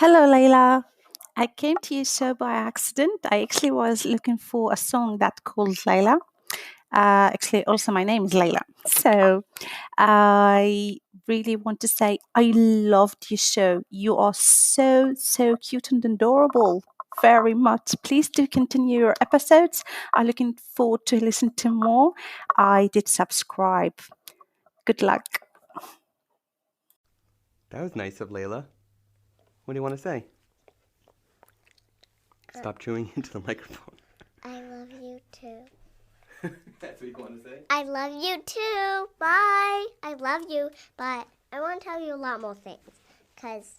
Hello, Layla. I came to your show by accident. I actually was looking for a song that called Layla. Actually, also my name is Layla. So I really want to say I loved your show. You are so cute and adorable. Very much. Please do continue your episodes. I'm looking forward to listen to more. I did subscribe. Good luck. That was nice of Layla. What do you want to say? Stop chewing into the microphone. I love you too. That's what you want to say? I love you too. Bye. I love you, but I want to tell you a lot more things because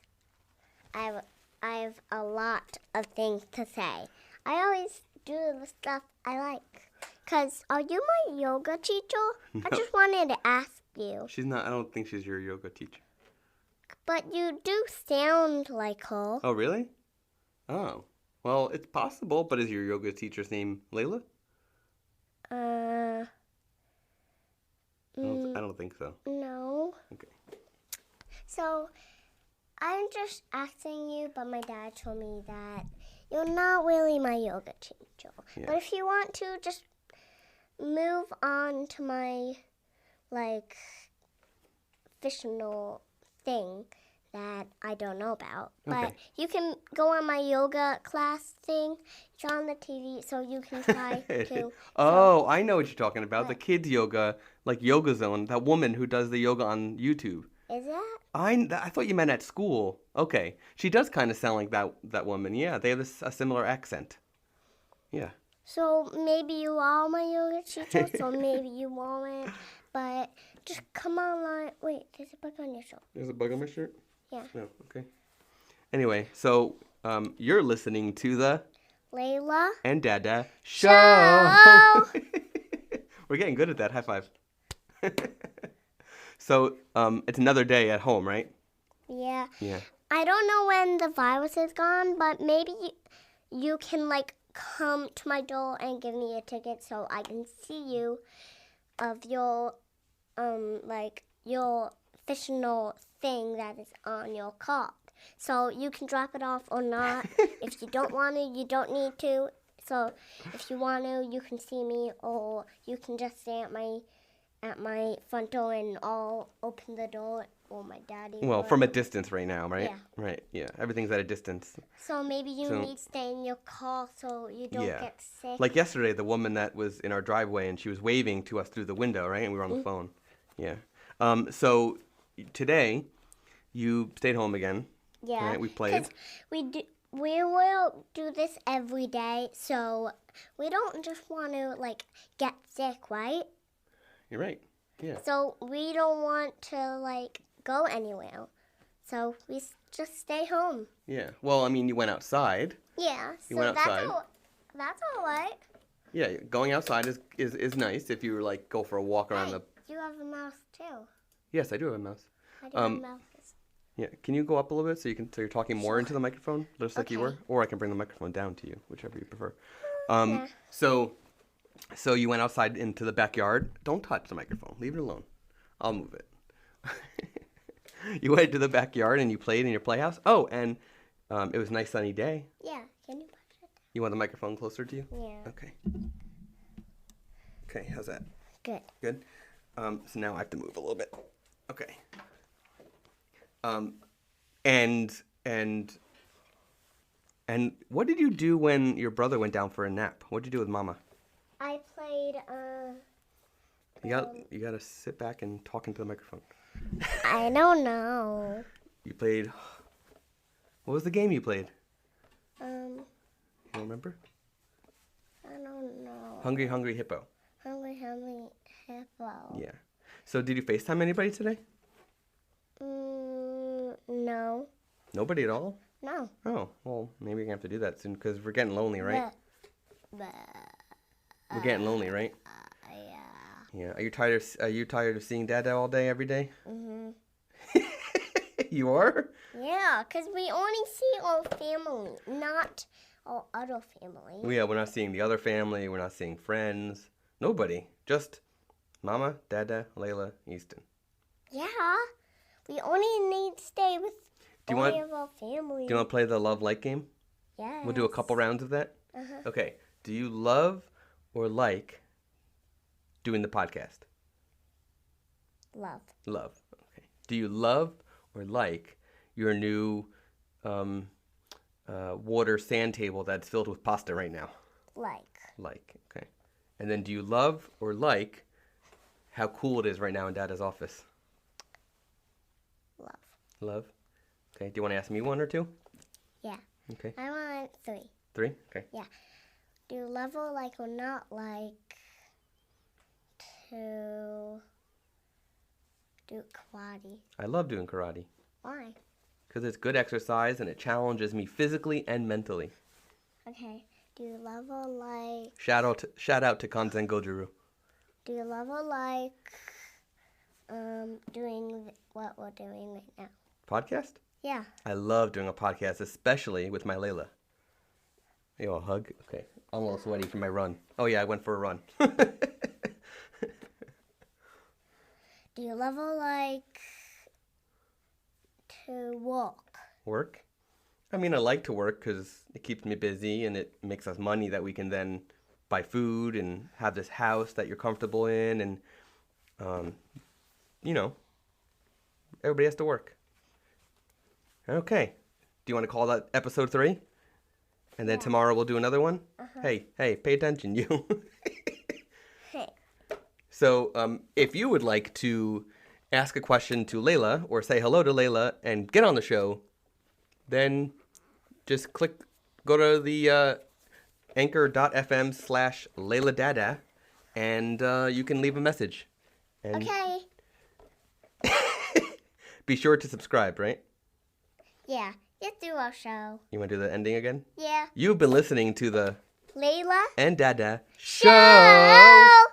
I have a lot of things to say. I always do the stuff I like. Because are you my yoga teacher? No. I just wanted to ask you. She's not. I don't think she's your yoga teacher. But you do sound like her. Oh, really? Oh. Well, it's possible, but is your yoga teacher's name Layla? I don't think so. No. Okay. So, I'm just asking you, but my dad told me that you're not really my yoga teacher. Yeah. But if you want to, just move on to my, fictional thing that I don't know about. Okay. But you can go on my yoga class thing. It's on the TV, so you can try to. Oh, I know what you're talking about. The What? kids yoga, like Yoga Zone. That woman who does the yoga on YouTube. Is that? I thought you meant at school. Okay. She does kind of sound like that woman. Yeah, they have a similar accent. Yeah. So maybe you are my yoga teacher, so maybe you won't. But just come online. Wait, there's a bug on your shirt. There's a bug on my shirt? Yeah. No, okay. Anyway, so you're listening to the Layla. and Dada show. We're getting good at that. High five. So it's another day at home, right? Yeah. Yeah. I don't know when the virus is gone, but maybe you can come to my door and give me a ticket so I can see you of your your fictional thing that is on your card. So you can drop it off or not. If you don't want to, you don't need to. So if you want to, you can see me, or you can just stay at my front door and I'll open the door, or my daddy. Well, will. from a distance right now, right? Yeah. Right. Yeah. Everything's at a distance. So maybe you need to stay in your car so you don't get sick. Like yesterday, the woman that was in our driveway and she was waving to us through the window, right? And we were on the phone. Yeah. So today, you stayed home again. Yeah. Right? We played. We will do this every day, so we don't just want to get sick, right? You're right. Yeah. So we don't want to go anywhere. So we just stay home. Yeah. Well, I mean, you went outside. Yeah. You went outside. That's all right. Yeah, going outside is nice if you go for a walk around the. You have a mouse too. Yes, I do have a mouse. I do have a mouse. Yeah, can you go up a little bit so you're talking more into the microphone, just like you were, or I can bring the microphone down to you, whichever you prefer. Yeah. So you went outside into the backyard. Don't touch the microphone. Leave it alone. I'll move it. You went to the backyard and you played in your playhouse. Oh, and it was a nice sunny day. Yeah. Can you push it? You want the microphone closer to you? Yeah. Okay. Okay, how's that? Good. Good. So now I have to move a little bit. Okay. And what did you do when your brother went down for a nap? What did you do with Mama? I played. You gotta sit back and talk into the microphone. I don't know. You played. What was the game you played? You don't remember? I don't know. Hungry Hungry Hippo. Hungry Hippo. Yeah. So did you FaceTime anybody today? No. Nobody at all? No. Oh, well, maybe you're gonna have to do that soon because we're getting lonely, right? But, We're getting lonely, right? yeah. Yeah. Are you tired of seeing Dada all day, every day? Mhm. You are? Yeah, because we only see our family, not our other family. Yeah, we're not seeing the other family. We're not seeing friends. Nobody. Just Mama, Dada, Layla, Easton. Yeah. We only need to stay with Do you want Only about family. to play the love like game? Yes. We'll do a couple rounds of that. Uh-huh. Okay. Do you love or like doing the podcast? Love. Love. Okay. Do you love or like your new water sand table that's filled with pasta right now? Like. Like. Okay. And then do you love or like how cool it is right now in Dada's office? Love. Love. Okay. Do you want to ask me one or two? Yeah. Okay. I want 3. 3? Okay. Do you love or like or not like to do karate? I love doing karate Why? because it's good exercise and it challenges me physically and mentally. Okay. Do you love or like? Shout out to Kanzen Gojuru. Do you love or like doing what we're doing right now? Podcast? Yeah. I love doing a podcast, especially with my Layla. You want a hug? Okay. I'm a little sweaty from my run. Oh yeah, I went for a run. Do you love or like to walk? Work? I mean, I like to work because it keeps me busy and it makes us money that we can then buy food and have this house that you're comfortable in, and everybody has to work. Okay. Do you want to call that episode 3? And then tomorrow we'll do another one? Uh-huh. Hey, pay attention, you. Hey. So if you would like to ask a question to Layla or say hello to Layla and get on the show, then just go to the anchor.fm/Layla Dada, and you can leave a message. And Okay. be sure to subscribe, right? Yeah. Let's do our show. You want to do the ending again? Yeah. You've been listening to the Layla. and Dada Show.